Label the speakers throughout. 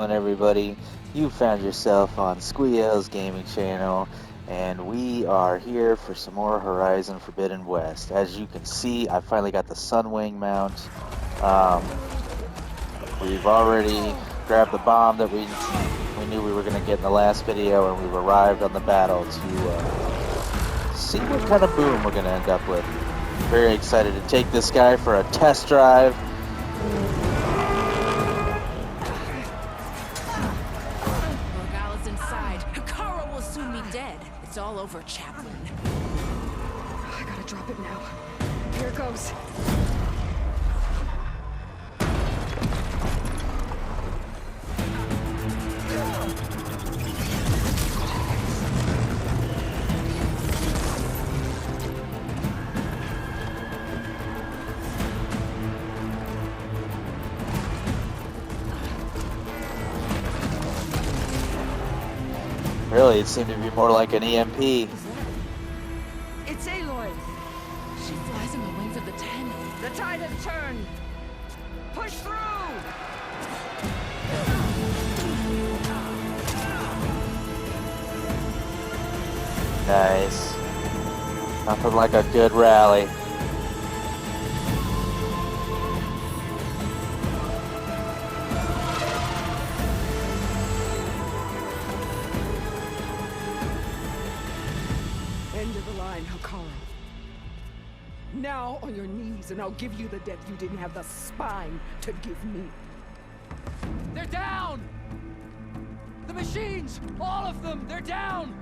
Speaker 1: Everybody, you found yourself on Squee-El's gaming channel, and we are here for some more Horizon Forbidden West. As you can see, I finally got the Sunwing mount. We've already grabbed the bomb that we knew we were going to get in the last video, and we've arrived on the battle to see what kind of boom we're going to end up with. Very excited to take this guy for a test drive.
Speaker 2: It's all over, Chaplain.
Speaker 3: I gotta drop it now. Here it goes.
Speaker 1: Really, it seemed to be more like an EMP.
Speaker 3: It's Aloy.
Speaker 2: She flies in the wings of the 10.
Speaker 3: The tide has turned. Push through.
Speaker 1: Nice. Nothing like a good rally.
Speaker 3: End of the line, Hakara. Now on your knees, and I'll give you the death you didn't have the spine to give me.
Speaker 4: They're down! The machines! All of them! They're down!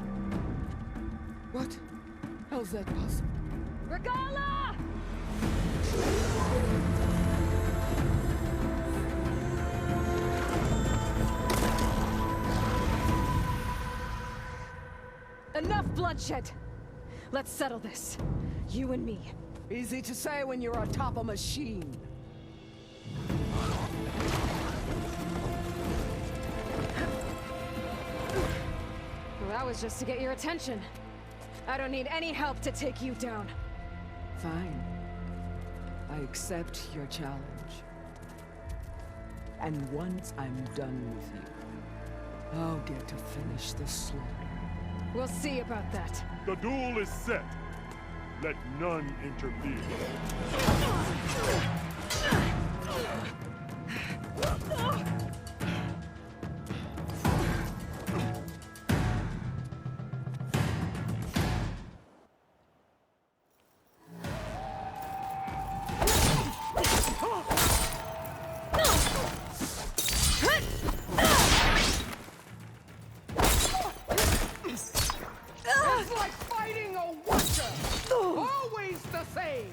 Speaker 3: What? How's that possible?
Speaker 2: Regala!
Speaker 3: Enough bloodshed! Let's settle this. You and me. Easy to say when you're atop a machine.
Speaker 5: Well, that was just to get your attention. I don't need any help to take you down.
Speaker 3: Fine. I accept your challenge. And once I'm done with you, I'll get to finish the slaughter.
Speaker 5: We'll see about that.
Speaker 6: The duel is set. Let none interfere.
Speaker 3: It's like fighting a watcher! Always the same!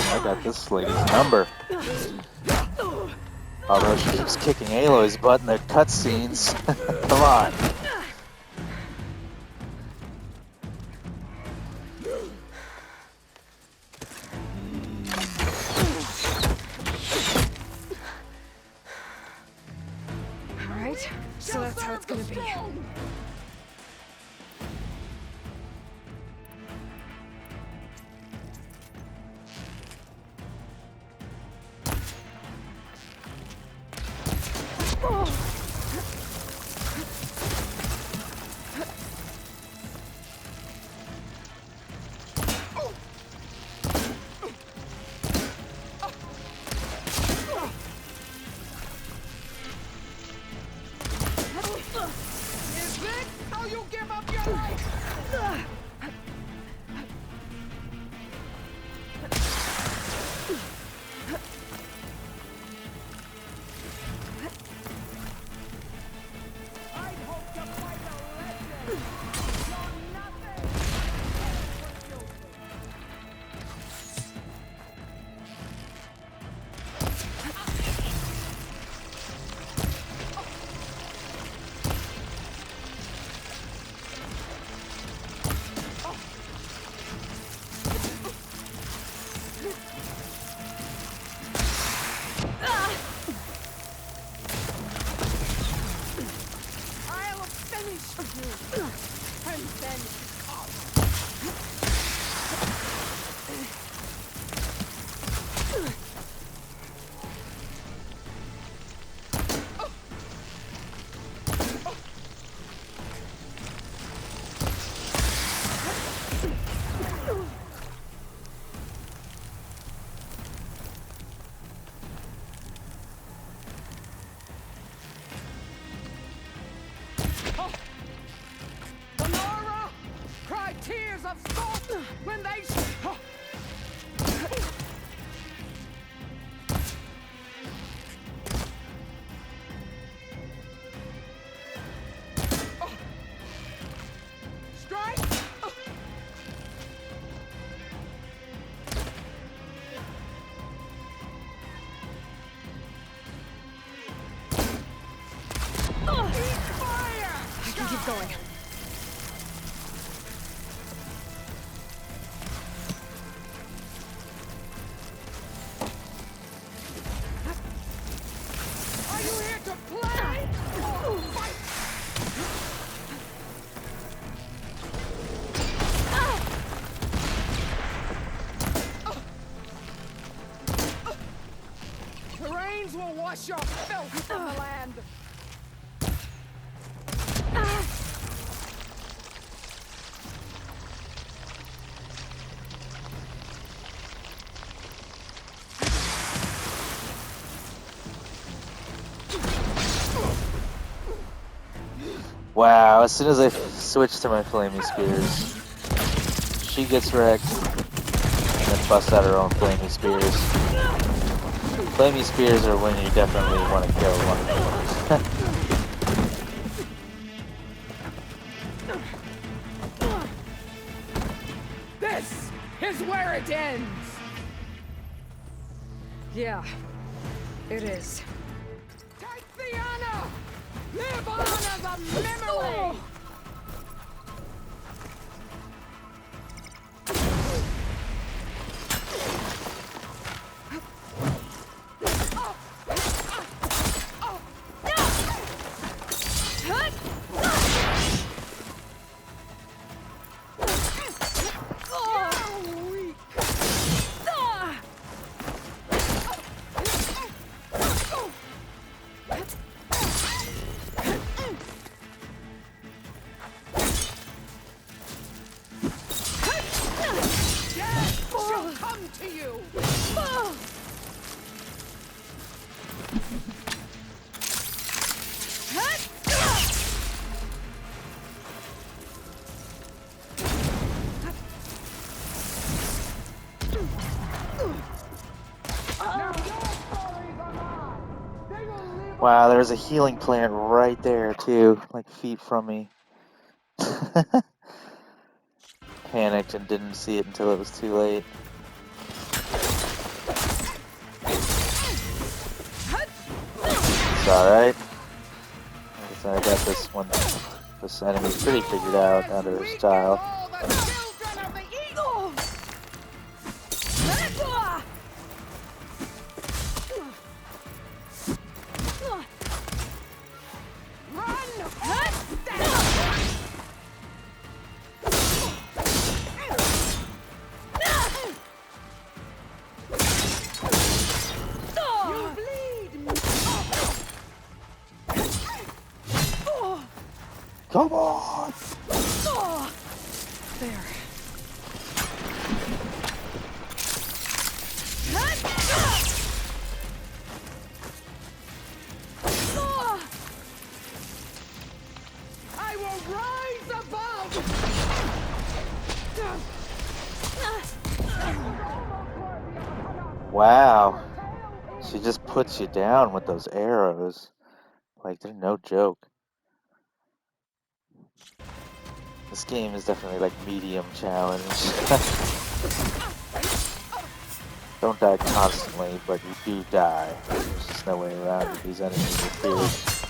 Speaker 1: I got this lady's number. Although she keeps kicking Aloy's butt in the cutscenes. Come on.
Speaker 5: Alright, so that's how it's gonna be.
Speaker 3: Is this how you give up your life? I'd hope to fight a legend. You're nothing. And then Laura cried tears of salt when they strike. Fire!
Speaker 5: I can keep going.
Speaker 3: Are you here to play? Or fight? The rains will wash your filth from the land.
Speaker 1: Wow, as soon as I switch to my flamey spears, she gets wrecked and then busts out her own flamey spears. Flamey spears are when you definitely want to kill one.
Speaker 3: This is where it ends.
Speaker 5: Yeah, it is.
Speaker 3: Take the honor. Live on as a memory. Come to you.
Speaker 1: Wow, there's a healing plant right there too, like feet from me. Panicked and didn't see it until it was too late. It's alright. I guess I got this one. This enemy's pretty figured out under her style.
Speaker 3: All the children of the eagle.
Speaker 1: Come on!
Speaker 5: There.
Speaker 3: I will rise above.
Speaker 1: Wow. She just puts you down with those arrows. Like, they're no joke. This game is definitely like medium challenge. Don't die constantly, but you do die. There's just no way around it. These enemies are fierce.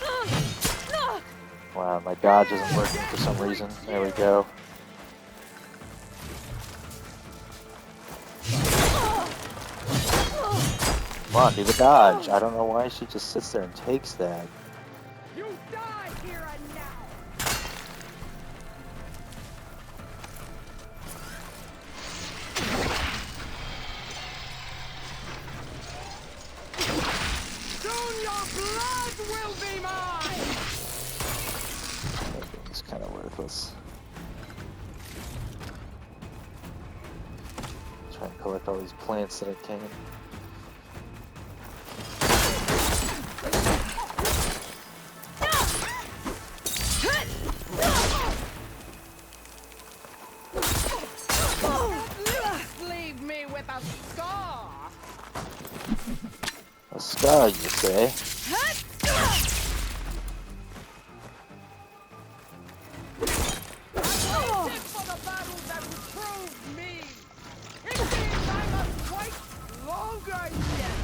Speaker 1: Wow, my dodge isn't working for some reason. There we go. Come on, do the dodge. I don't know why she just sits there and takes that.
Speaker 3: You die here and now.
Speaker 1: useless. Try and collect all these plants that I can.
Speaker 3: Leave me with a scar.
Speaker 1: A scar, you say?
Speaker 3: For the battle that will prove me. It seems I must fight longer yet.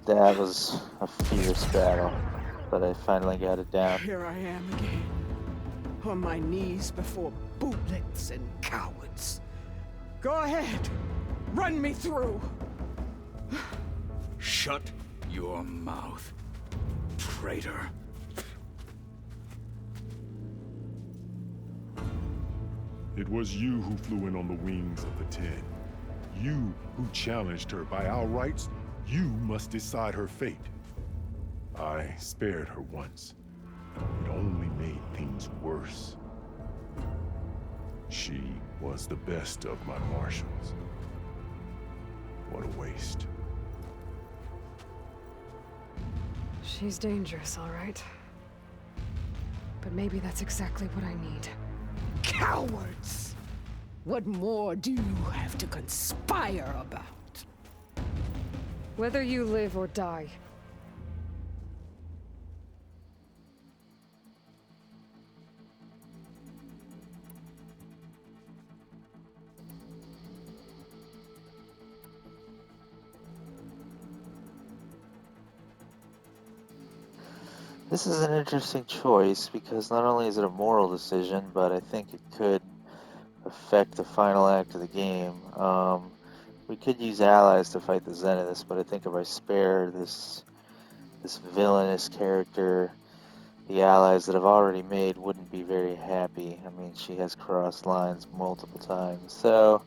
Speaker 1: That was a fierce battle, but I finally got it down.
Speaker 3: Here I am again, on my knees before bootlets and cowards. Go ahead, run me through.
Speaker 7: Shut your mouth, traitor.
Speaker 6: It was you who flew in on the wings of the Ten. You who challenged her. By our rights, you must decide her fate. I spared her once. It only made things worse. She was the best of my marshals. What a waste.
Speaker 5: She's dangerous, all right. But maybe that's exactly what I need.
Speaker 3: Cowards! What more do you have to conspire about?
Speaker 5: Whether you live or die.
Speaker 1: This is an interesting choice because not only is it a moral decision, but I think it could affect the final act of the game. We could use allies to fight the Zeniths, but I think if I spare this villainous character, the allies that I've already made wouldn't be very happy. I mean, she has crossed lines multiple times, so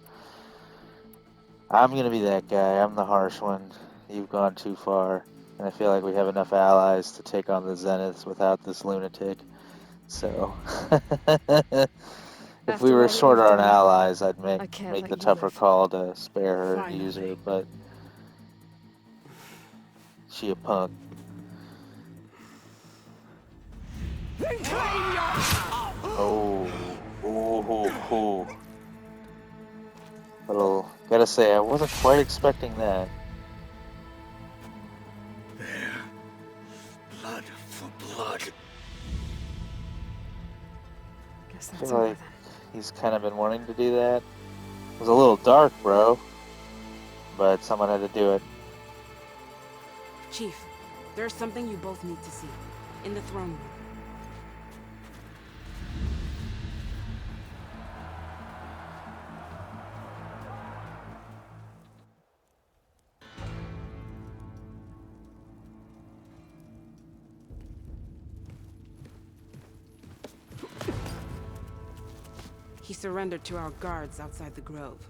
Speaker 1: I'm gonna be that guy. I'm the harsh one. You've gone too far. And I feel like we have enough allies to take on the Zeniths without this lunatic. So, if
Speaker 5: After
Speaker 1: we
Speaker 5: all
Speaker 1: were
Speaker 5: that
Speaker 1: shorter
Speaker 5: you've
Speaker 1: on
Speaker 5: done,
Speaker 1: allies, I'd
Speaker 5: I
Speaker 1: make
Speaker 5: can't
Speaker 1: the
Speaker 5: let you
Speaker 1: tougher
Speaker 5: live.
Speaker 1: call to spare her and
Speaker 3: Finally.
Speaker 1: use her, but she a punk. Oh, oh. Well, gotta say, I wasn't quite expecting that.
Speaker 7: There. Blood for blood.
Speaker 5: Guess
Speaker 1: I
Speaker 5: that's
Speaker 1: feel
Speaker 5: over
Speaker 1: like
Speaker 5: then.
Speaker 1: he's kind of been wanting to do that. It was a little dark, bro, but someone had to do it.
Speaker 8: Chief, there's something you both need to see. In the throne room. He surrendered to our guards outside the grove.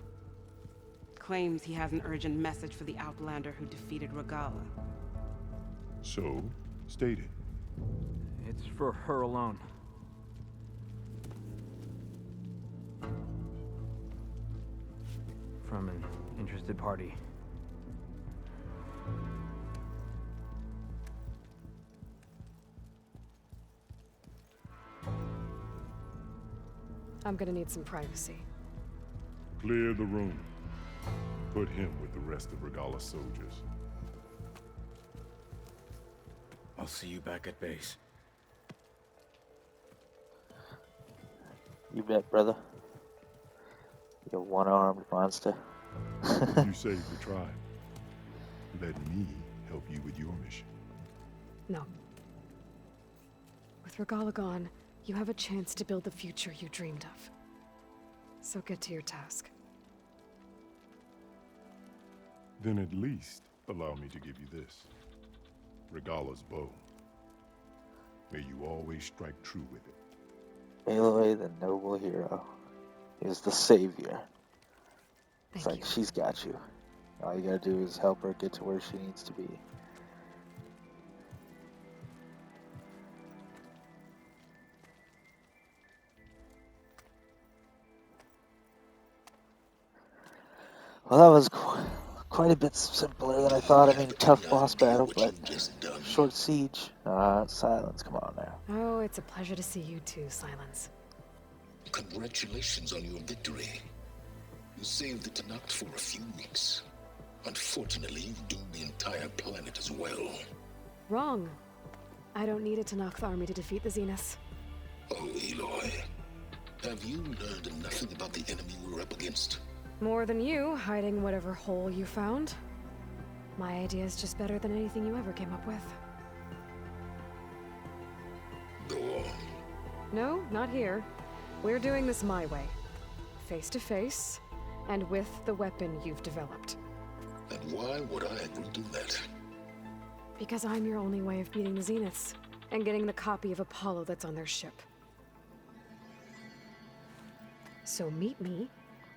Speaker 8: Claims he has an urgent message for the Outlander who defeated Regala.
Speaker 6: So, state it.
Speaker 4: It's for her alone. From an interested party.
Speaker 5: I'm gonna need some privacy.
Speaker 6: Clear the room. Put him with the rest of Regala's soldiers.
Speaker 7: I'll see you back at base.
Speaker 1: You bet, brother. You one-armed monster.
Speaker 6: You saved the tribe. Let me help you with your mission.
Speaker 5: No. With Regala gone, you have a chance to build the future you dreamed of. So get to your task.
Speaker 6: Then at least allow me to give you this. Regala's bow. May you always strike true with it.
Speaker 1: Aloy, the noble hero, is the savior. It's
Speaker 5: Thank
Speaker 1: like
Speaker 5: you.
Speaker 1: she's got you. All you gotta do is help her get to where she needs to be. Well, that was quite a bit simpler than I thought. I mean, tough boss battle, but short siege. Silence, come on now.
Speaker 5: Oh, it's a pleasure to see you too, Silence.
Speaker 9: Congratulations on your victory. You saved the Tenakth for a few weeks. Unfortunately, you've doomed the entire planet as well.
Speaker 5: Wrong. I don't need a Tenakth army to defeat the Zeniths.
Speaker 9: Oh, Aloy. Have you learned nothing about the enemy we're up against?
Speaker 5: More than you, hiding whatever hole you found. My idea is just better than anything you ever came up with.
Speaker 9: Go on.
Speaker 5: No, not here. We're doing this my way. Face to face, and with the weapon you've developed.
Speaker 9: And why would I agree to that?
Speaker 5: Because I'm your only way of beating the Zeniths, and getting the copy of Apollo that's on their ship. So meet me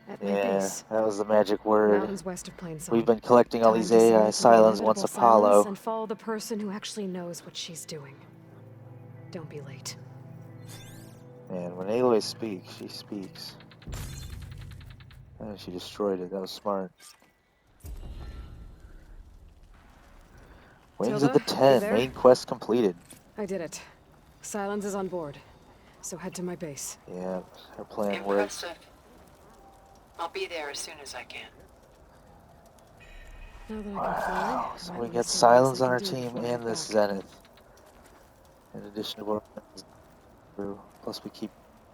Speaker 5: at my
Speaker 1: Yeah,
Speaker 5: base.
Speaker 1: that was the magic word.
Speaker 5: Mountains west of Plainsong.
Speaker 1: We've been collecting all
Speaker 5: Time
Speaker 1: these
Speaker 5: to see
Speaker 1: AI.
Speaker 5: if the
Speaker 1: Silence wants
Speaker 5: inevitable
Speaker 1: Apollo.
Speaker 5: silence and follow the person who actually knows what she's doing. Don't be late.
Speaker 1: Man, when Aloy speaks, she speaks. And she destroyed it. That was smart. Wings of the
Speaker 5: Tilda, you
Speaker 1: 10.
Speaker 5: there?
Speaker 1: Main quest completed.
Speaker 5: I did it. Silence is on board. So head to my base.
Speaker 1: Yeah, her plan works.
Speaker 10: Impressive. I'll be there as soon as I can.
Speaker 5: Now that I can
Speaker 1: Wow.
Speaker 5: fly,
Speaker 1: So
Speaker 5: I
Speaker 1: we
Speaker 5: might
Speaker 1: got
Speaker 5: see what else
Speaker 1: Silence
Speaker 5: I
Speaker 1: on
Speaker 5: can
Speaker 1: our
Speaker 5: do
Speaker 1: team
Speaker 5: before I
Speaker 1: and
Speaker 5: head
Speaker 1: this
Speaker 5: back.
Speaker 1: Zenith. In addition to what we're gonna do. Plus we keep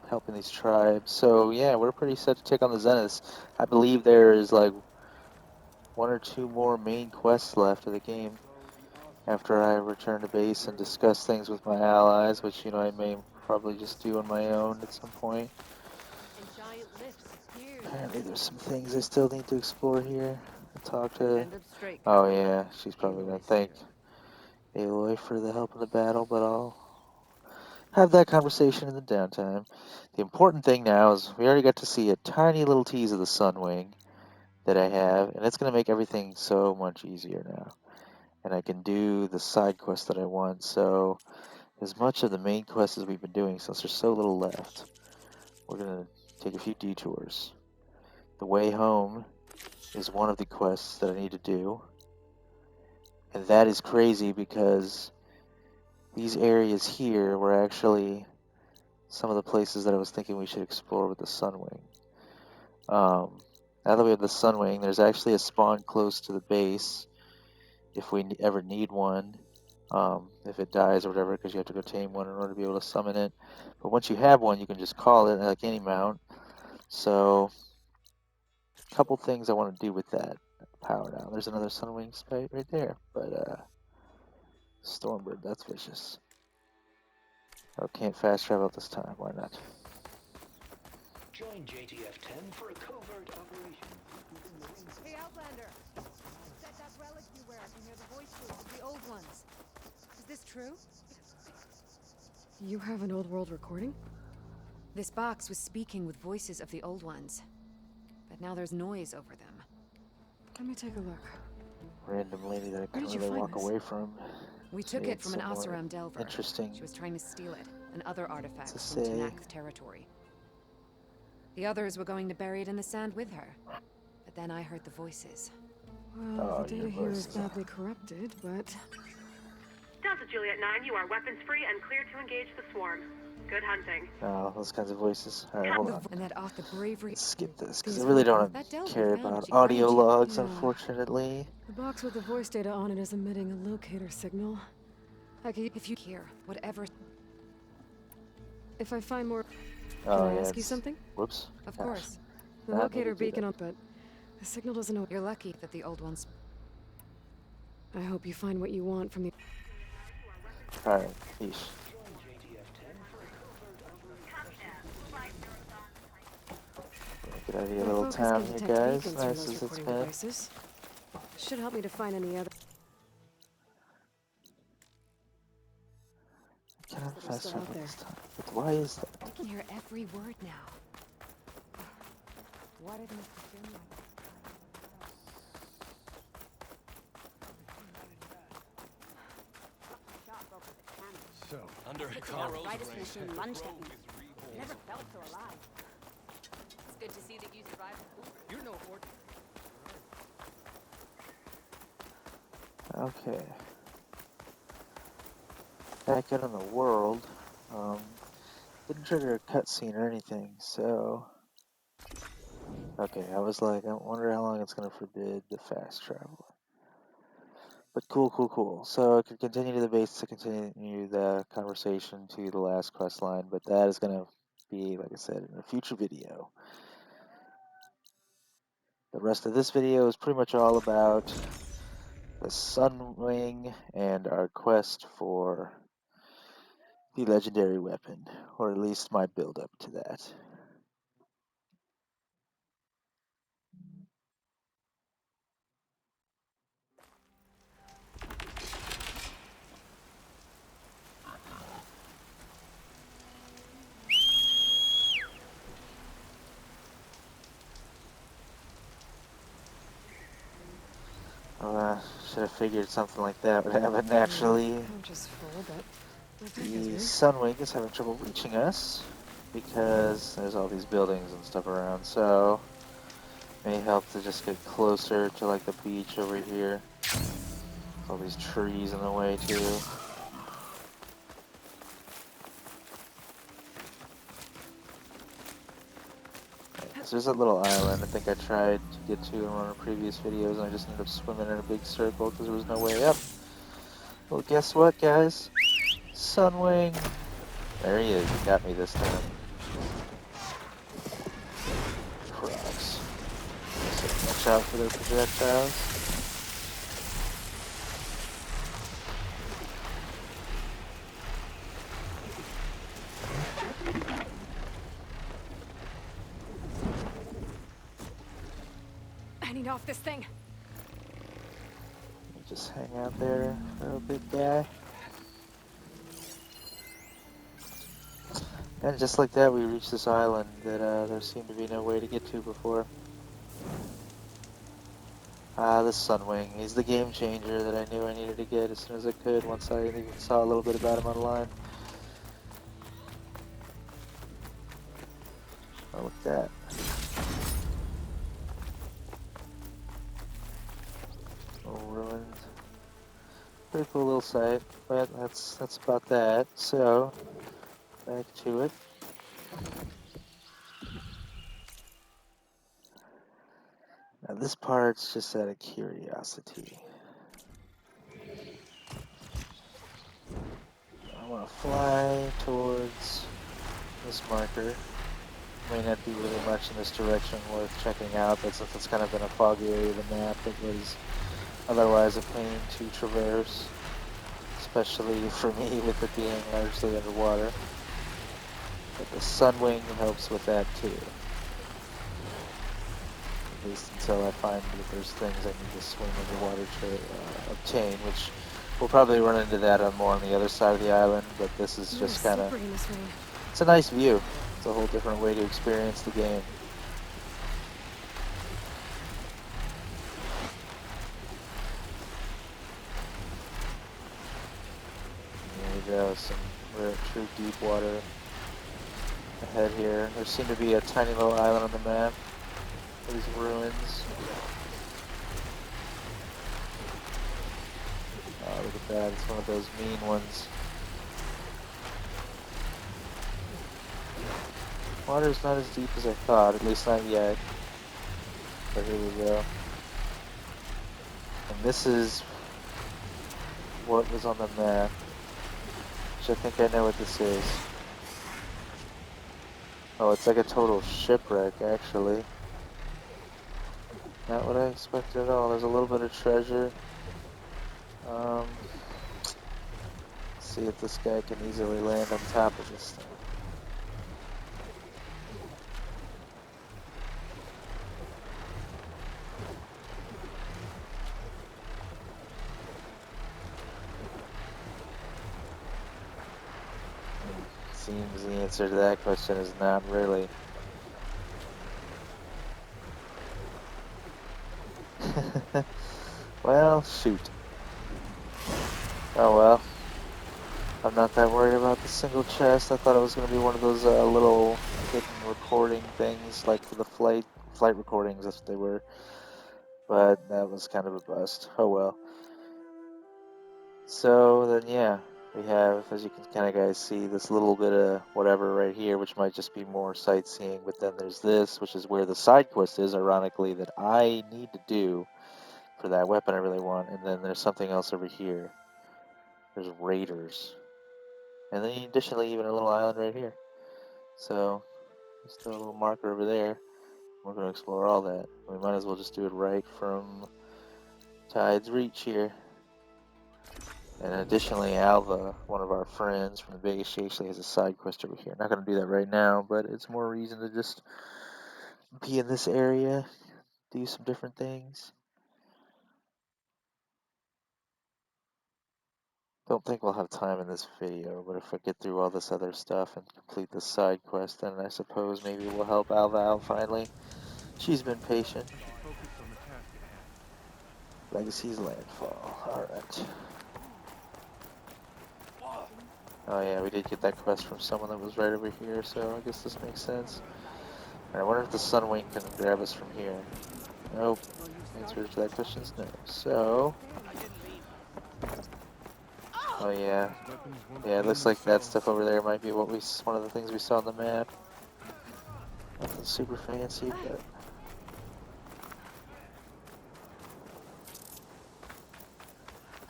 Speaker 1: helping these tribes. So yeah, we're pretty set to take on the Zeniths. I believe there is like 1 or 2 more main quests left of the game. After I return to base and discuss things with my allies, which, you know, I may probably just do on my own at some point. Apparently there's some things I still need to explore here. Talk to... Oh yeah, she's probably going to thank Aloy for the help in the battle, but I'll have that conversation in the downtime. The important thing now is we already got to see a tiny little tease of the Sunwing that I have, and it's going to make everything so much easier now. And I can do the side quests that I want. So as much of the main quest as we've been doing, since there's so little left, we're gonna take a few detours. The way home is one of the quests that I need to do, and that is crazy because these areas here were actually some of the places that I was thinking we should explore with the Sunwing. Now that we have the Sunwing, there's actually a spawn close to the base if we ever need one, if it dies or whatever, because you have to go tame one in order to be able to summon it. But once you have one, you can just call it like any mount. So, a couple things I want to do with that power down. There's another Sunwing spite right there, but Stormbird, that's vicious. Oh, can't fast travel this time. Why not?
Speaker 11: Join JTF-10 for a covert operation.
Speaker 2: Hey, Outlander! Said that relic you wear can hear the voices of the old ones. Is this true?
Speaker 5: You have an old world recording?
Speaker 12: This box was speaking with voices of the old ones. But now there's noise over them.
Speaker 5: Let me take a look.
Speaker 1: Random lady that I
Speaker 5: Where
Speaker 1: couldn't
Speaker 5: did you
Speaker 1: really
Speaker 5: find
Speaker 1: walk
Speaker 5: this?
Speaker 1: away from.
Speaker 12: We took
Speaker 1: Made
Speaker 12: it from an
Speaker 1: some more
Speaker 12: Oseram Delver.
Speaker 1: Interesting.
Speaker 12: She was trying to steal it, and other artifacts
Speaker 1: To
Speaker 12: from
Speaker 1: say.
Speaker 12: Tenakth territory. The others were going to bury it in the sand with her. But then I heard the voices.
Speaker 5: Well,
Speaker 1: Oh,
Speaker 5: the data
Speaker 1: your
Speaker 5: here is
Speaker 1: voices.
Speaker 5: badly corrupted, but...
Speaker 13: Delta Juliet 9, you are weapons free and clear to engage the swarm. Good hunting.
Speaker 1: Oh, those kinds of voices. Alright, hold on.
Speaker 12: And that off the bravery.
Speaker 1: Let's skip this, because
Speaker 5: These
Speaker 1: I really
Speaker 5: people-
Speaker 1: don't
Speaker 12: That Delver
Speaker 1: care
Speaker 12: found
Speaker 1: about
Speaker 12: she
Speaker 1: audio
Speaker 12: found you.
Speaker 1: logs,
Speaker 5: Yeah.
Speaker 1: unfortunately.
Speaker 5: The box with the voice data on it is emitting a locator signal.
Speaker 12: If you hear whatever.
Speaker 5: If I find more...
Speaker 1: Oh,
Speaker 5: Can I
Speaker 1: yeah,
Speaker 5: ask you
Speaker 1: it's-
Speaker 5: something?
Speaker 1: Whoops.
Speaker 12: Of
Speaker 1: Gosh.
Speaker 12: course.
Speaker 5: The
Speaker 1: Not
Speaker 5: locator
Speaker 1: maybe do
Speaker 5: beacon
Speaker 1: that.
Speaker 5: on, but the signal doesn't open.
Speaker 12: You're lucky that the old ones.
Speaker 5: I hope you find what you want from the...
Speaker 1: Alright, yeesh.
Speaker 11: Join JTF-10
Speaker 1: Already a
Speaker 5: My
Speaker 1: little
Speaker 5: focus
Speaker 1: town
Speaker 5: can
Speaker 1: here,
Speaker 5: detect
Speaker 1: guys.
Speaker 5: beacons from
Speaker 1: Nice
Speaker 5: those
Speaker 1: as it's
Speaker 5: recording
Speaker 1: been.
Speaker 5: devices. Should help me to find any other.
Speaker 1: I cannot
Speaker 5: That are
Speaker 1: fast
Speaker 5: still
Speaker 1: travel
Speaker 5: out there.
Speaker 1: this time. But why is that?
Speaker 12: I can hear every word now. Why didn't it begin like that?
Speaker 14: So,
Speaker 15: Under
Speaker 14: the
Speaker 15: Carl's
Speaker 14: brightest
Speaker 15: reign,
Speaker 14: machine
Speaker 15: the
Speaker 14: lunged
Speaker 15: Grove
Speaker 14: at me.
Speaker 15: is reborn.
Speaker 14: I never felt so alive.
Speaker 10: It's good to see that you survived the Hoover.
Speaker 4: You're no ordinary.
Speaker 1: Okay. Back out in the world. Didn't trigger a cutscene or anything, so. Okay, I was like, I wonder how long it's gonna forbid the fast travel. But cool. So I could continue to the base to continue the conversation to the last quest line, but that is gonna be, like I said, in a future video. The rest of this video is pretty much all about the Sunwing and our quest for the legendary weapon, or at least my build up to that. Should have figured something like that would happen naturally.
Speaker 5: I'm just full, but
Speaker 1: The Sunwing is having trouble reaching us because there's all these buildings and stuff around, so may help to just get closer to like the beach over here. There's all these trees in the way too. So there's a little island I think I tried to get to in one of the previous videos, and I just ended up swimming in a big circle because there was no way up. Well, guess what, guys? Sunwing! There he is. He got me this time. Frogs. So watch out for their projectiles.
Speaker 5: I need off this thing.
Speaker 1: Just hang out there for a big guy. And just like that, we reached this island that there seemed to be no way to get to before. This Sunwing. He's the game changer that I knew I needed to get as soon as I could once I even saw a little bit about him online. Oh, look at that. Little ruins. Pretty cool little site, but that's about that. So, back to it. Now this part's just out of curiosity. I want to fly towards this marker. May not be really much in this direction worth checking out, but since it's kind of in a foggy area of the map, it was otherwise a pain to traverse, especially for me with it being largely underwater. But the Sunwing helps with that too. At least until I find that there's things I need to swim underwater to obtain, which we'll probably run into that more on the other side of the island, but this is just kind of, it's a nice view. It's a whole different way to experience the game. There we go, some true deep water ahead here. There seemed to be a tiny little island on the map. These ruins. Oh, look at that. It's one of those mean ones. Water's not as deep as I thought, at least not yet. But here we go. And this is what was on the map. Which I think I know what this is. Oh, it's like a total shipwreck, actually. Not what I expected at all. There's a little bit of treasure. Let's see if this guy can easily land on top of this thing. Seems the answer to that question is not really. Well, shoot. Oh well. I'm not that worried about the single chest. I thought it was going to be one of those little hidden recording things, like for the flight recordings, that's what they were. But that was kind of a bust. Oh well. So then, yeah, we have, as you can kind of guys see, this little bit of whatever right here, which might just be more sightseeing. But then there's this, which is where the side quest is, ironically, that I need to do for that weapon I really want. And then there's something else over here. There's raiders. And then additionally, even a little island right here. So, there's still a little marker over there. We're going to explore all that. We might as well just do it right from Tide's Reach here. And additionally, Alva, one of our friends from the Vegas, she actually has a side quest over here. Not going to do that right now, but it's more reason to just be in this area, do some different things. Don't think we'll have time in this video, but if I get through all this other stuff and complete this side quest, then I suppose maybe we'll help Alva out finally. She's been patient. Legacy's Landfall. Alright. Oh yeah, we did get that quest from someone that was right over here, so I guess this makes sense. I wonder if the Sunwing can grab us from here. Nope. Answer to that question is no. So... Oh yeah. Yeah, it looks like that stuff over there might be what one of the things we saw on the map. Nothing super fancy, but...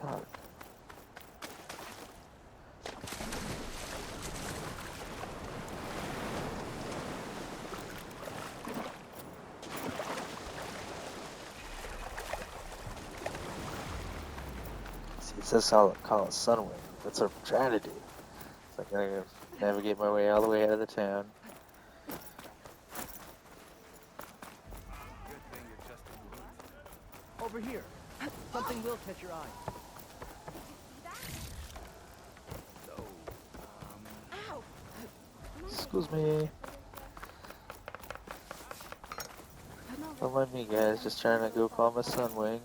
Speaker 1: God. See, it says call it Sunwing. That's what I'm trying to do. So I gotta navigate my way all the way out of the town.
Speaker 4: Over here. Something will catch your eye.
Speaker 1: Excuse me. Don't mind me, guys. Just trying to go call my Sunwing.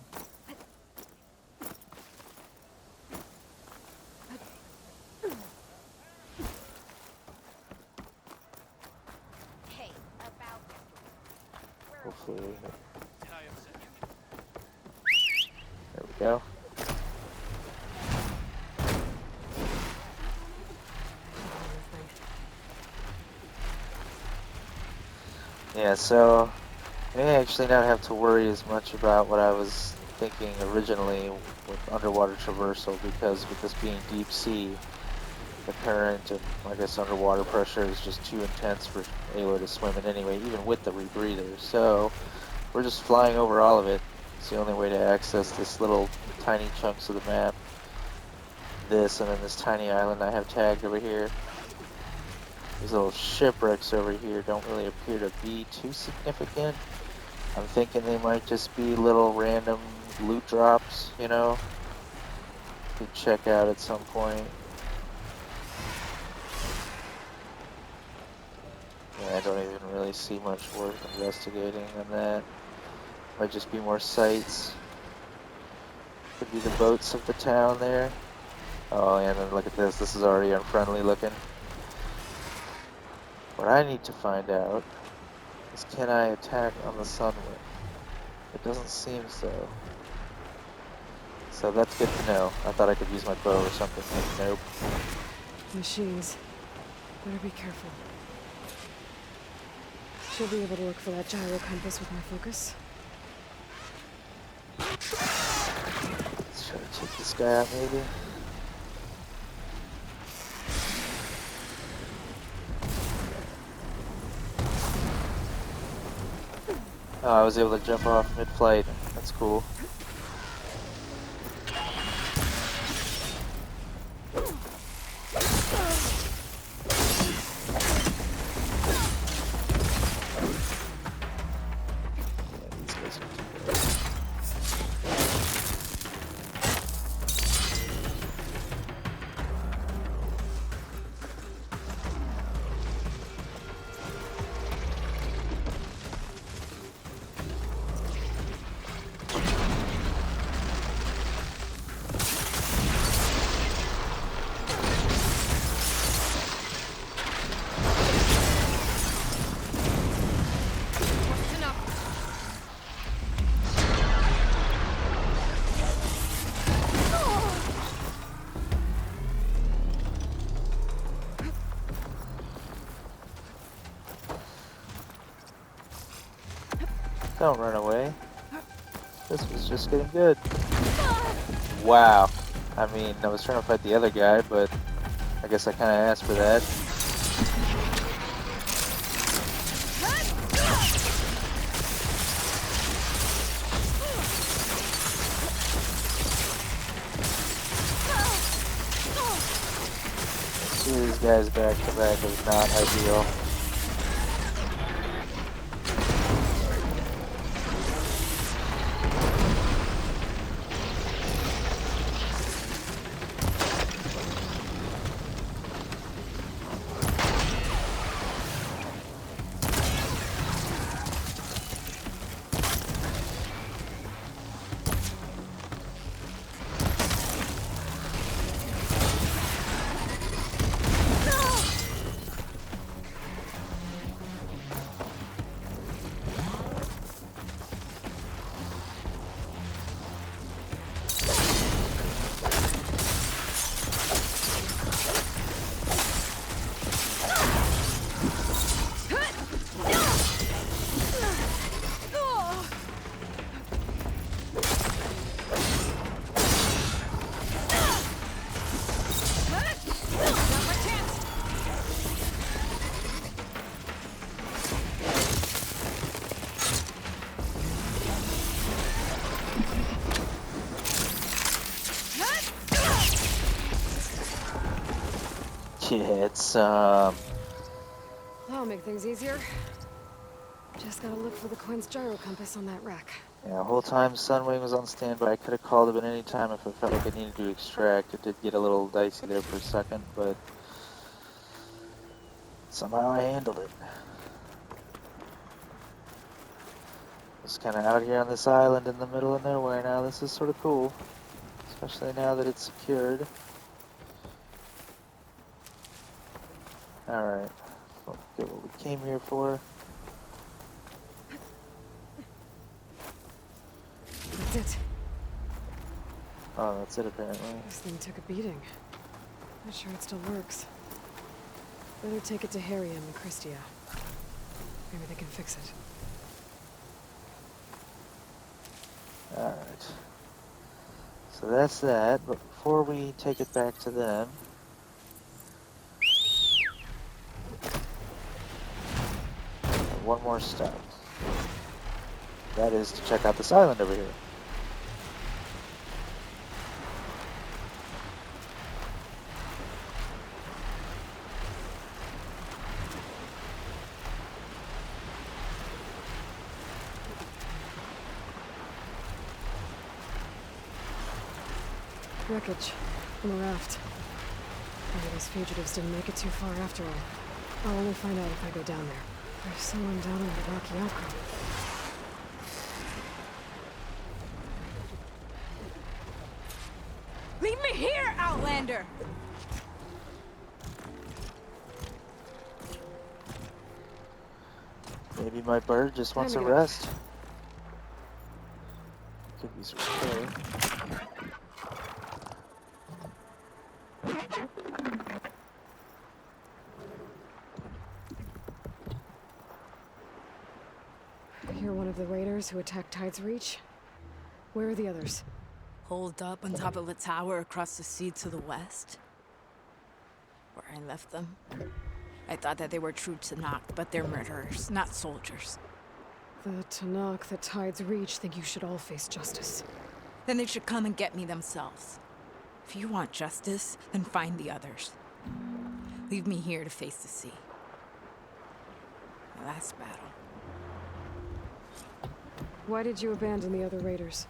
Speaker 1: Hopefully. There we go. Yeah, so I may actually not have to worry as much about what I was thinking originally with underwater traversal, because with this being deep sea, the current and I guess underwater pressure is just too intense for Aloy to swim in anyway, even with the rebreather. So we're just flying over all of it. It's the only way to access this little tiny chunks of the map. This and then this tiny island I have tagged over here. These little shipwrecks over here don't really appear to be too significant. I'm thinking they might just be little random loot drops, you know, to check out at some point. Yeah, I don't even really see much worth investigating on that. Might just be more sights. Could be the boats of the town there. Oh, and then look at this. This is already unfriendly looking. What I need to find out is, can I attack on the Sunwing? It doesn't seem so. So that's good to know. I thought I could use my bow or something. Nope.
Speaker 5: Machines. Better be careful. Should be able to look for that gyro compass with my focus.
Speaker 1: Let's try to take this guy out maybe. Oh, I was able to jump off mid-flight. That's cool. Don't run away. This was just getting good. Wow. I mean, I was trying to fight the other guy, but I guess I kind of asked for that. Two of these guys back to back is not ideal. Yeah, it's,
Speaker 5: That'll make things easier. Just gotta look for the Quinn's gyro compass on that rack.
Speaker 1: yeah, the whole time Sunwing was on standby. I could have called him at any time if I felt like I needed to extract. It did get a little dicey there for a second, but somehow I handled it. Just kind of out here on this island in the middle of nowhere now. This is sort of cool, especially now that it's secured. Alright, we'll get what we came here for.
Speaker 5: That's it.
Speaker 1: Oh, that's it apparently.
Speaker 5: This thing took a beating. Not sure it still works. Better take it to Harry and Christia. Maybe they can fix it.
Speaker 1: Alright. So that's that, but before we take it back to them, one more step. That is to check out this island over here.
Speaker 5: Wreckage from a raft. Maybe those fugitives didn't make it too far after all. I'll only find out if I go down there. There's someone down in the rocky alcove.
Speaker 8: Leave me here, Outlander!
Speaker 1: Maybe my bird just wants a rest. Could be some prey.
Speaker 5: You're one of the raiders who attacked Tide's Reach? Where are the others?
Speaker 10: Holed up on top of a tower across the sea to the west. Where I left them. I thought that they were true Tanakh, but they're murderers, not soldiers.
Speaker 5: The Tanakh that Tide's Reach think you should all face justice.
Speaker 10: Then they should come and get me themselves. If you want justice, then find the others. Leave me here to face the sea. My last battle.
Speaker 5: Why did you abandon the other raiders?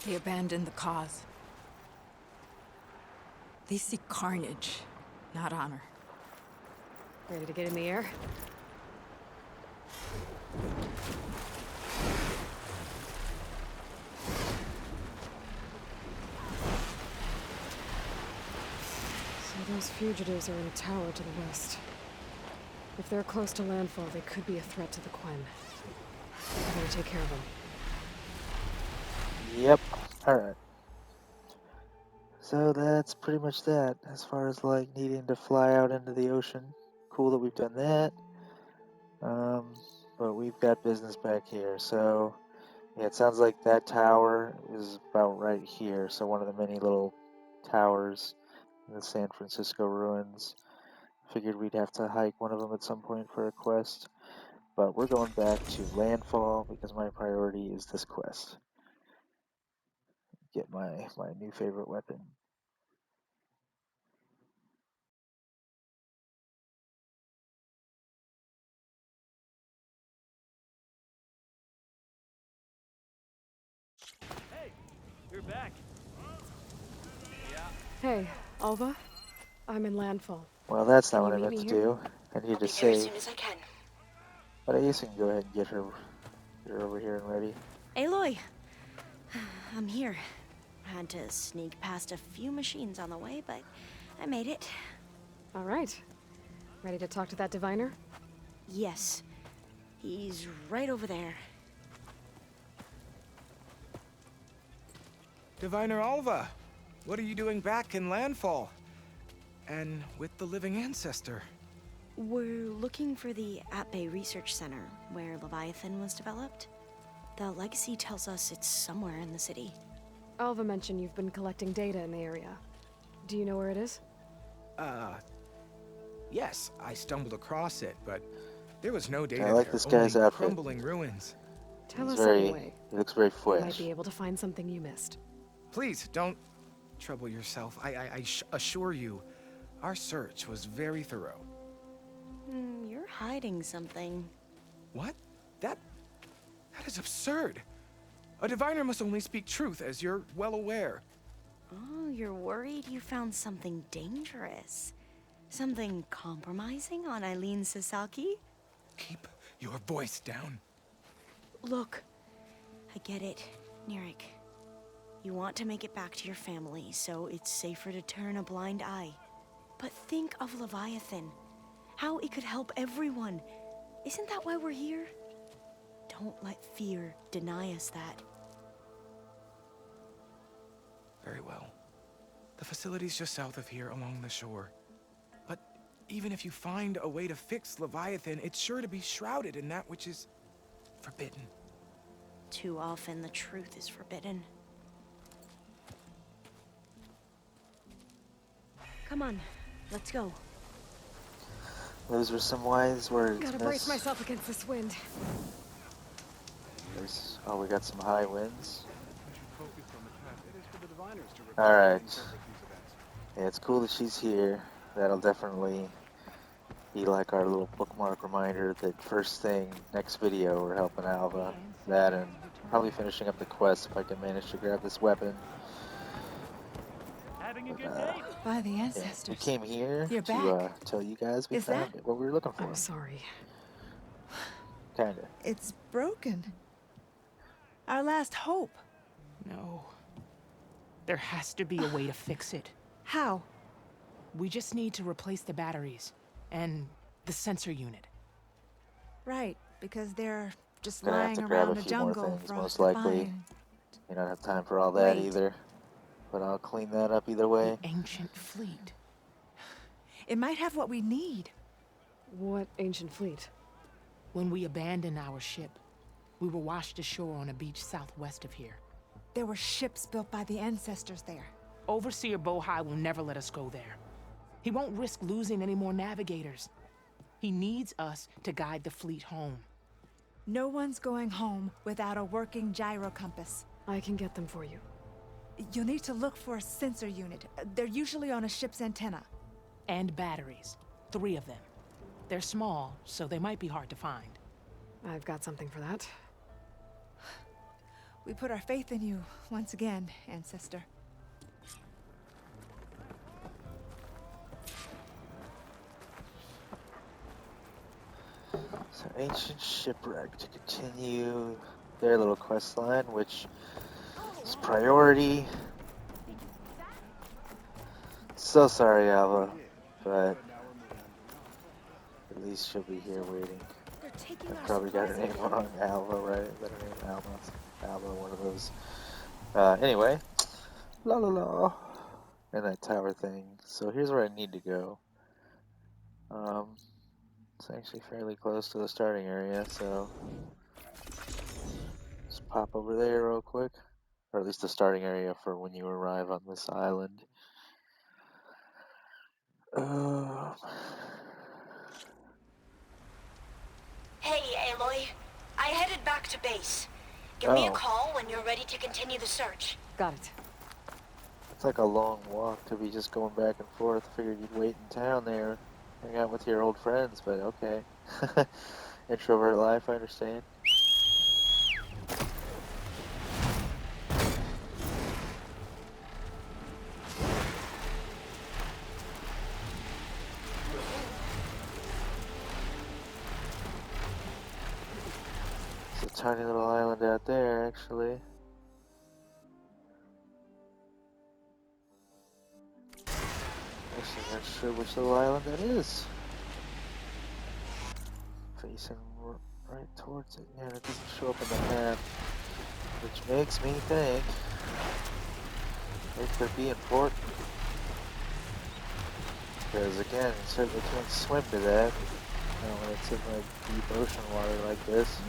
Speaker 10: They abandoned the cause. They seek carnage, not honor.
Speaker 5: Ready to get in the air? So those fugitives are in a tower to the west. If they're close to landfall, they could be a threat to the Quen. I better take care of them.
Speaker 1: Yep. Alright. So that's pretty much that, as far as like needing to fly out into the ocean. Cool that we've done that. but we've got business back here. So, yeah, it sounds like that tower is about right here. So one of the many little towers in the San Francisco ruins. Figured we'd have to hike one of them at some point for a quest. But we're going back to Landfall because my priority is this quest. Get my new favorite weapon.
Speaker 4: Hey, you're back. Yeah.
Speaker 5: Hey, Alva. I'm in Landfall.
Speaker 1: Well, that's
Speaker 5: Can
Speaker 1: not
Speaker 5: you
Speaker 1: what I
Speaker 5: meet
Speaker 1: meant
Speaker 5: me
Speaker 1: to
Speaker 5: here?
Speaker 1: do. I need
Speaker 15: I'll
Speaker 1: to
Speaker 15: be there as
Speaker 1: save.
Speaker 15: soon as I can.
Speaker 1: But I guess I can go ahead and get her over here and ready.
Speaker 15: Aloy, I'm here. Had to sneak past a few machines on the way, but I made it.
Speaker 5: All right. Ready to talk to that diviner?
Speaker 15: Yes. He's right over there.
Speaker 16: Diviner Alva, what are you doing back in Landfall? And with the living ancestor?
Speaker 15: We're looking for the At-Bay Research Center, where Leviathan was developed. The legacy tells us it's somewhere in the city.
Speaker 5: Alva mentioned you've been collecting data in the area. Do you know where it is?
Speaker 16: Yes, I stumbled across it, but there was no data
Speaker 1: I like
Speaker 16: there,
Speaker 1: this guy's
Speaker 16: only
Speaker 1: outfit.
Speaker 16: crumbling ruins.
Speaker 5: Tell
Speaker 1: He's
Speaker 5: us
Speaker 1: very,
Speaker 5: anyway.
Speaker 1: he looks very
Speaker 5: We might
Speaker 1: fresh.
Speaker 5: be able to find something you missed.
Speaker 16: Please, don't trouble yourself. I assure you, our search was very thorough.
Speaker 15: You're hiding something.
Speaker 16: What? That is absurd. A diviner must only speak truth, as you're well aware.
Speaker 15: Oh, you're worried you found something dangerous? Something compromising on Eileen Sasaki?
Speaker 16: Keep your voice down.
Speaker 15: Look, I get it, Nirik. You want to make it back to your family, so it's safer to turn a blind eye. But think of Leviathan. How it could help everyone. Isn't that why we're here? Don't let fear deny us that.
Speaker 16: Very well. The facility's just south of here, along the shore. But even if you find a way to fix Leviathan, it's sure to be shrouded in that which is forbidden.
Speaker 15: Too often the truth is forbidden. Come on, let's go.
Speaker 1: Those were some wise words.
Speaker 5: Gotta brace myself against this wind.
Speaker 1: Oh, we got some high winds. Alright. Yeah, it's cool that she's here. That'll definitely be like our little bookmark reminder that first thing, next video, we're helping Alva. That and probably finishing up the quest if I can manage to grab this weapon.
Speaker 4: Having a good day?
Speaker 10: By the
Speaker 1: Yeah,
Speaker 10: ancestors.
Speaker 1: we came here
Speaker 10: You're
Speaker 1: to tell you guys we
Speaker 10: Is
Speaker 1: found
Speaker 10: that-
Speaker 1: what we were looking for.
Speaker 5: I'm sorry.
Speaker 1: Kinda.
Speaker 10: It's broken. Our last hope.
Speaker 8: No. There has to be a way to fix it.
Speaker 10: How?
Speaker 8: We just need to replace the batteries and the sensor unit.
Speaker 10: Right, because they're just
Speaker 1: Gonna have
Speaker 10: lying
Speaker 1: to grab
Speaker 10: around
Speaker 1: a
Speaker 10: the
Speaker 1: few more
Speaker 10: jungle
Speaker 1: things,
Speaker 10: for us
Speaker 1: most
Speaker 10: to
Speaker 1: likely.
Speaker 10: find.
Speaker 1: You don't have time for all that
Speaker 10: Wait.
Speaker 1: either. But I'll clean that up either way.
Speaker 8: The ancient fleet.
Speaker 10: It might have what we need.
Speaker 5: What ancient fleet?
Speaker 8: When we abandoned our ship, we were washed ashore on a beach southwest of here.
Speaker 10: There were ships built by the ancestors there.
Speaker 8: Overseer Bohai will never let us go there. He won't risk losing any more navigators. He needs us to guide the fleet home.
Speaker 10: No one's going home without a working gyro compass.
Speaker 5: I can get them for you.
Speaker 10: You'll need to look for a sensor unit. They're usually on a ship's antenna.
Speaker 8: And batteries. 3 of them. They're small, so they might be hard to find.
Speaker 5: I've got something for that.
Speaker 10: We put our faith in you once again, Ancestor.
Speaker 1: So ancient shipwreck to continue their little quest line, which is priority. So sorry, Alva, but at least she'll be here waiting. I probably got her name wrong, Alva, right? Is that her name, Alva? Alva, one of those. Anyway, la la la, and that tower thing. So here's where I need to go. It's actually fairly close to the starting area, so just pop over there real quick. Or at least the starting area for when you arrive on this island.
Speaker 15: Hey, Aloy. I headed back to base. Give me a
Speaker 1: Oh,
Speaker 15: call when you're ready to continue the search.
Speaker 12: Got it.
Speaker 1: it's like a long walk to be just going back and forth. Figured you'd wait in town there, hang out with your old friends, but okay. Introvert life, I understand. It's a tiny little island out there, actually. Actually, I'm not sure which little island that is. Facing right towards it. Yeah, it doesn't show up on the map, which makes me think it could be important. Because again, you certainly can't swim to that. You know, when it's in like deep ocean water like this.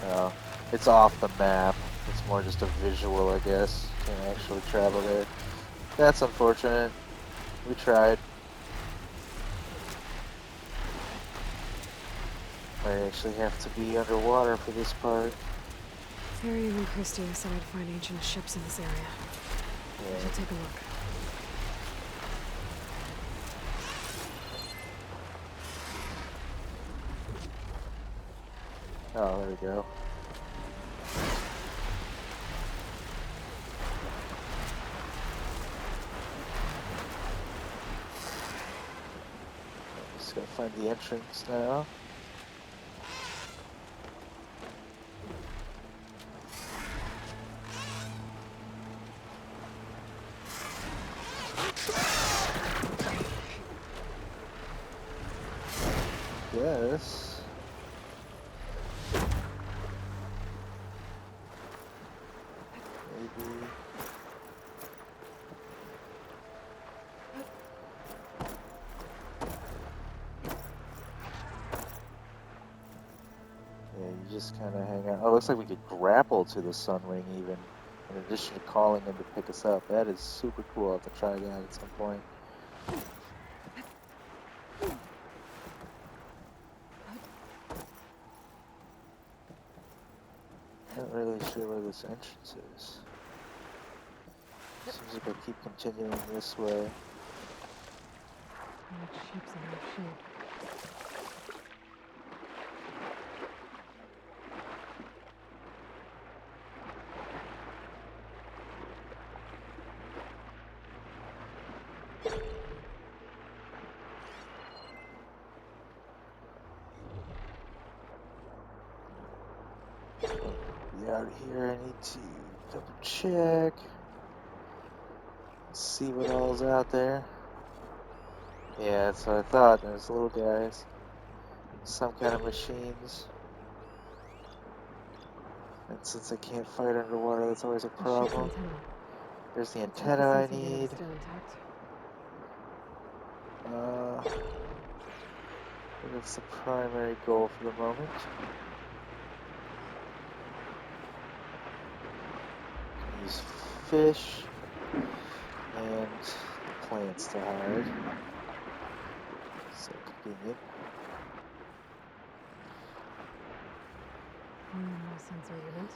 Speaker 1: No, it's off the map. It's more just a visual, I guess. Can't actually travel there. That's unfortunate. We tried. Might actually have to be underwater for this part.
Speaker 5: Tyrion and Christie said I'd find ancient ships in this area.
Speaker 1: Yeah.
Speaker 5: I should take a look.
Speaker 1: Oh, there we go. Just gotta find the entrance now. Yes. Maybe. Yeah, you just kind of hang out. Oh, looks like we could grapple to the Sunwing even, in addition to calling him to pick us up. That is super cool. I'll have to try that at some point. Not really sure where this entrance is. Seems like I keep continuing this way.
Speaker 5: Ships in that shape.
Speaker 1: Be out here, I need to double check. See what all's out there. Yeah, that's what I thought. There's little guys. Some kind of machines. And since I can't fight underwater, that's always a problem. There's the antenna I need. I think that's the primary goal for the moment. Use fish and the plants to hide. So convenient.
Speaker 5: No sensor unit.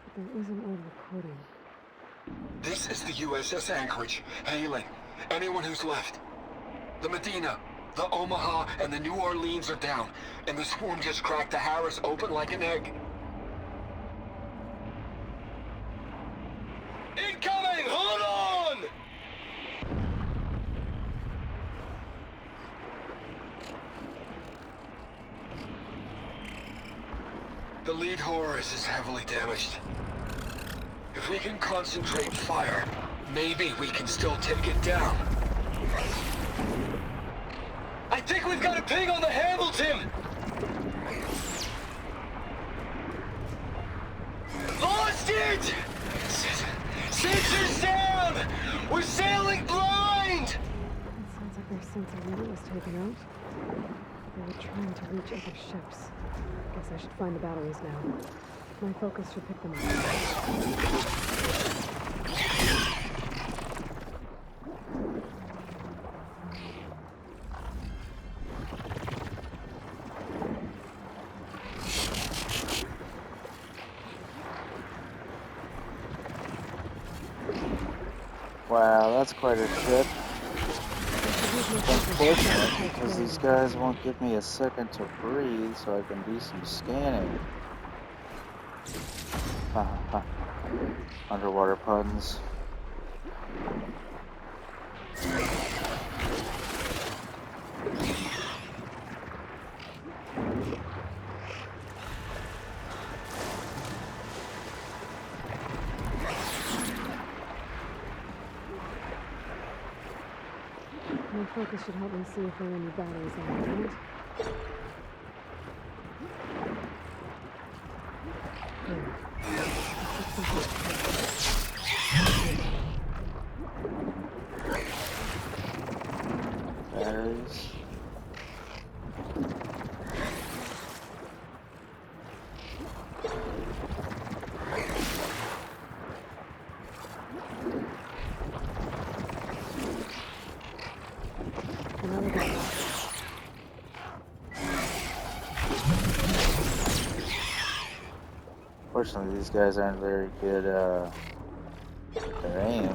Speaker 5: But there is an old recording.
Speaker 9: This is the USS Anchorage. Hailing. Anyone who's left. The Medina, the Omaha, and the New Orleans are down, and the swarm just cracked the Harris open like an egg. Incoming! Hold on! The lead Horus is heavily damaged. If we can concentrate fire, maybe we can still take it down. I think we've got a ping on the Hamilton! Lost it! Sensors down! We're sailing blind!
Speaker 5: It sounds like there's sensor unit was taken out. They were trying to reach other ships. Guess I should find the batteries now. My focus should pick them up.
Speaker 1: Wow, that's quite a trip. Unfortunate, because these guys won't give me a second to breathe so I can do some scanning. Underwater puns.
Speaker 5: My focus should help me see if there are any batteries on the unit.
Speaker 1: Batteries. Fortunately, these guys aren't very good at their aim.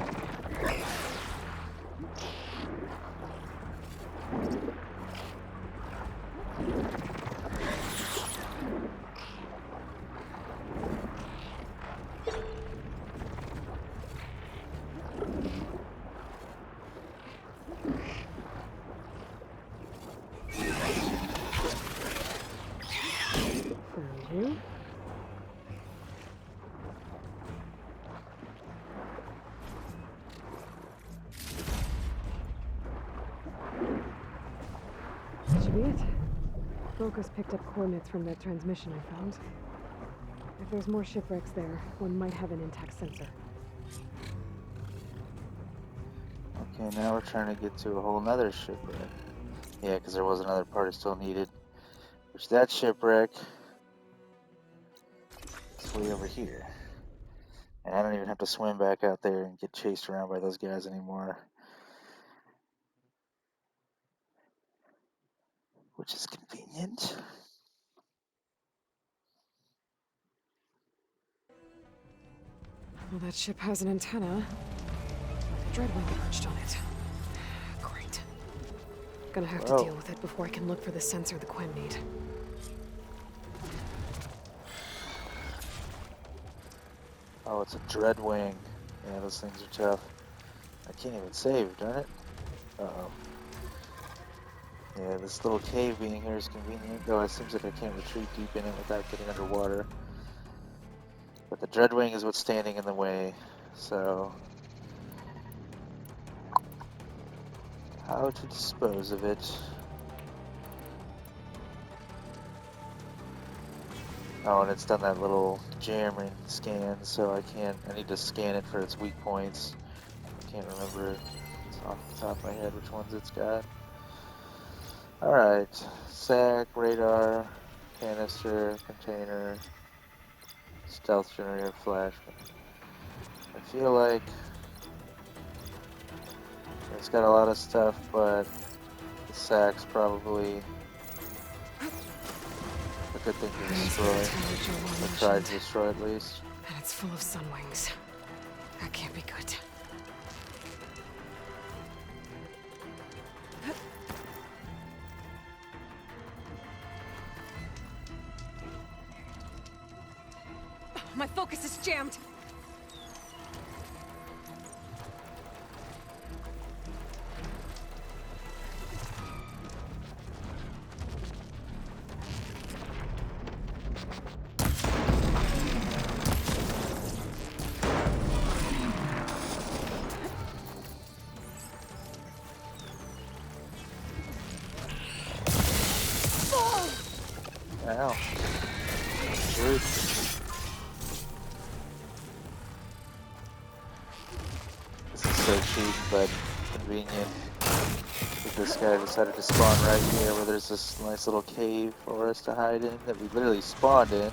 Speaker 5: Found you. That should be it. Focus picked up coordinates from that transmission I found. If there's more shipwrecks there, one might have an intact sensor.
Speaker 1: Okay, now we're trying to get to a whole nother shipwreck. Yeah, because there was another part I still needed. Which that shipwreck is way over here. And I don't even have to swim back out there and get chased around by those guys anymore. Which is convenient.
Speaker 5: Well, that ship has an antenna. Like a dreadwing perched on it. Great. Gonna have to deal with it before I can look for the sensor the Quen need.
Speaker 1: Oh, it's a dreadwing. Yeah, those things are tough. I can't even save, darn it. Uh-oh. Yeah, this little cave being here is convenient, though it seems like I can't retreat deep in it without getting underwater. But the dreadwing is what's standing in the way, so... how to dispose of it? Oh, and it's done that little jamming scan, so I need to scan it for its weak points. I can't remember off the top of my head which ones it's got. Alright, sack, radar, canister, container, stealth generator, flash. I feel like it's got a lot of stuff, but the sack's probably a good thing to destroy. Or try to destroy at least.
Speaker 5: And it's full of Sunwings. That can't be good. My focus is jammed.
Speaker 1: Ow. Shoot. This is so cheap, but convenient. But this guy decided to spawn right here where there's this nice little cave for us to hide in that we literally spawned in.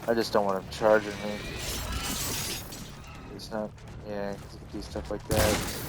Speaker 1: I just don't want him charging me. He's not, yeah, he can do stuff like that.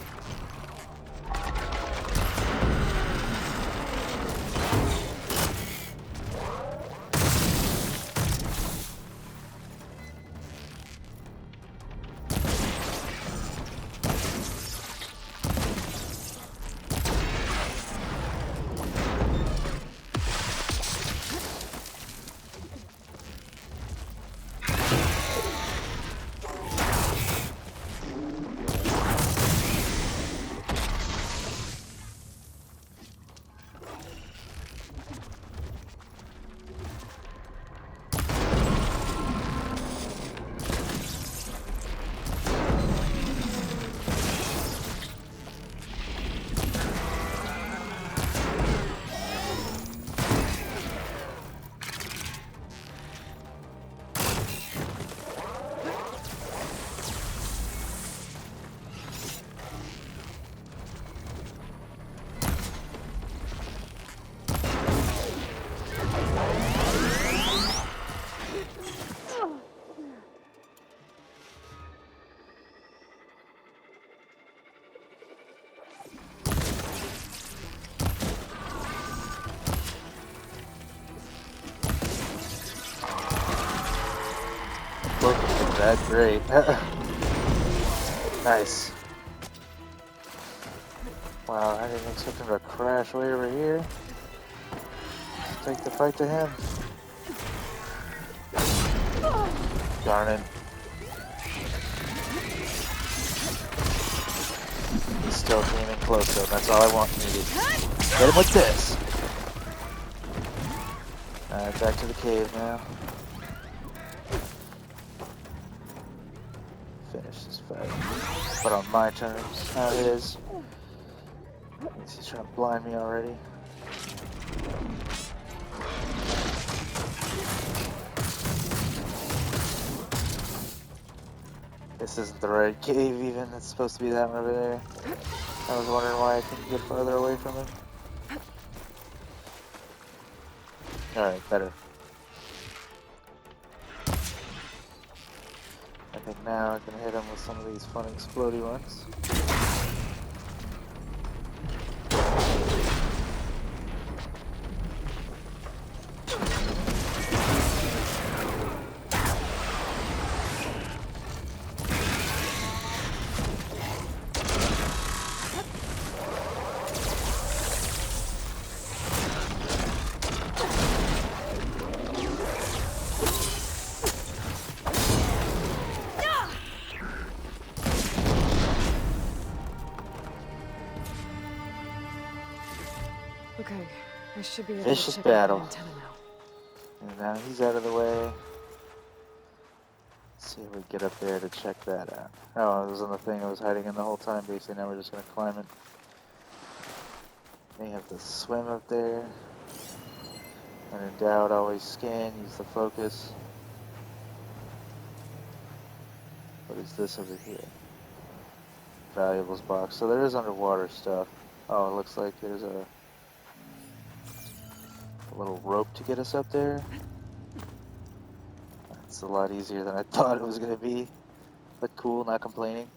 Speaker 1: That's great. Nice. Wow, I didn't expect him to crash way over here. Let's take the fight to him. Darn it. He's still came in close though, that's all I want needed. Get him with this. Alright, back to the cave now. Finish this fight. But on my terms, not his. He's trying to blind me already. This isn't the right cave even, it's supposed to be that one over there. I was wondering why I couldn't get farther away from him. Alright, better. I think now I can hit him with some of these fun explodey ones.
Speaker 5: Okay, I should be able
Speaker 1: Vicious
Speaker 5: to check out
Speaker 1: battle.
Speaker 5: the antenna now.
Speaker 1: And now he's out of the way. Let's see if we get up there to check that out. Oh, it was on the thing I was hiding in the whole time, basically. Now we're just gonna climb it. They have to swim up there. When in doubt, always scan, use the focus. What is this over here? Valuables box. So there is underwater stuff. Oh, it looks like there's a little rope to get us up there. It's a lot easier than I thought it was going to be. But cool, not complaining.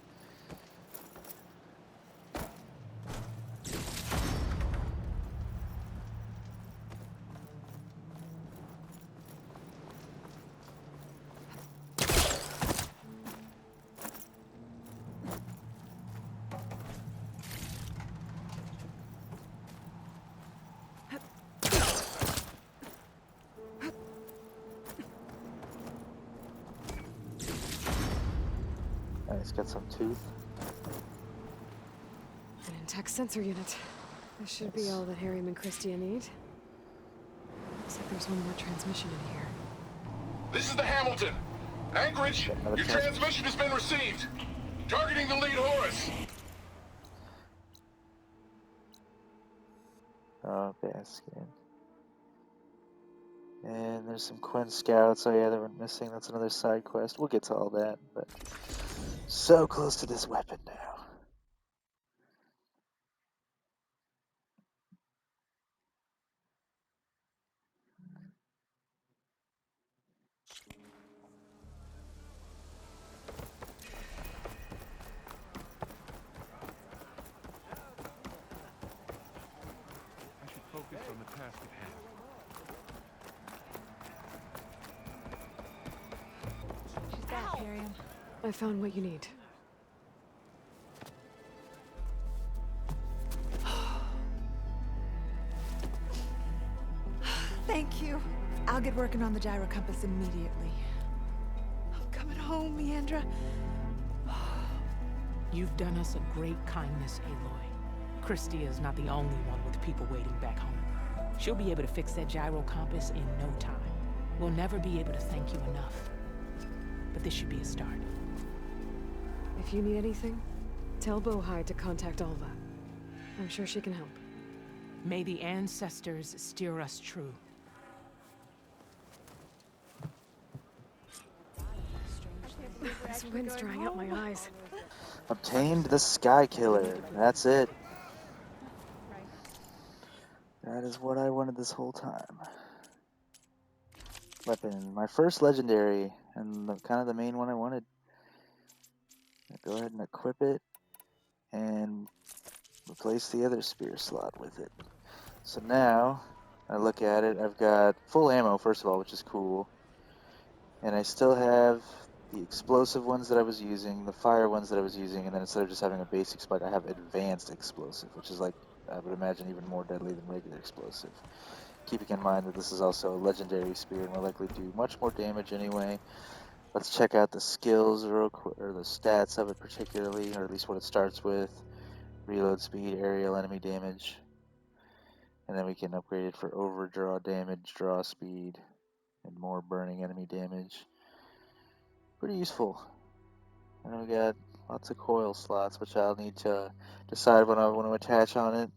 Speaker 1: Nice, got some tooth.
Speaker 5: An intact sensor unit. This should be all that Harry and Christia need. Looks like there's one more transmission in here.
Speaker 9: This is the Hamilton. Anchorage, your transmission has been received. Targeting the lead Horus.
Speaker 1: Oh, Baskin. And there's some Quinn scouts. Oh yeah, they were missing. That's another side quest. We'll get to all that, but so close to this weapon now.
Speaker 5: I found what you need.
Speaker 10: Thank you. I'll get working on the gyro compass immediately. I'm coming home, Leandra.
Speaker 8: You've done us a great kindness, Aloy. Christy is not the only one with people waiting back home. She'll be able to fix that gyro compass in no time. We'll never be able to thank you enough. But this should be a start.
Speaker 5: If you need anything, tell Bohai to contact Alva. I'm sure she can help.
Speaker 8: May the ancestors steer us true.
Speaker 5: This wind's drying out my eyes.
Speaker 1: Obtained the Sky Killer. That's it. That is what I wanted this whole time. Weapon. My first legendary, and kind of the main one I wanted. Go ahead and equip it, and replace the other spear slot with it. So now, I look at it, I've got full ammo, first of all, which is cool. And I still have the explosive ones that I was using, the fire ones that I was using, and then instead of just having a basic spike, I have advanced explosive, which is like, I would imagine, even more deadly than regular explosive. Keeping in mind that this is also a legendary spear and will likely do much more damage anyway. Let's check out the skills real quick, or the stats of it particularly, or at least what it starts with. Reload speed, aerial enemy damage. And then we can upgrade it for overdraw damage, draw speed, and more burning enemy damage. Pretty useful. And we got lots of coil slots, which I'll need to decide when I want to attach on it.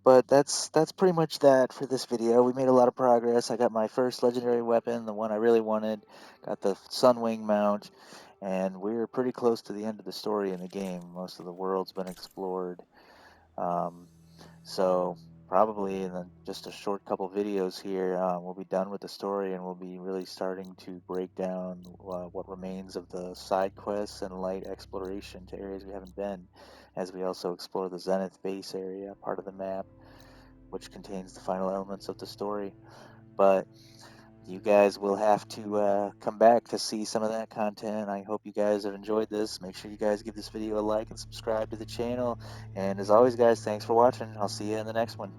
Speaker 1: But that's pretty much that for this video. We made a lot of progress. I got my first legendary weapon, the one I really wanted. Got the Sunwing mount. And we're pretty close to the end of the story in the game. Most of the world's been explored. So probably in just a short couple videos here, we'll be done with the story, and we'll be really starting to break down what remains of the side quests and light exploration to areas we haven't been, as we also explore the Zenith base area, part of the map, which contains the final elements of the story. But you guys will have to come back to see some of that content. I hope you guys have enjoyed this. Make sure you guys give this video a like and subscribe to the channel. And as always, guys, thanks for watching. I'll see you in the next one.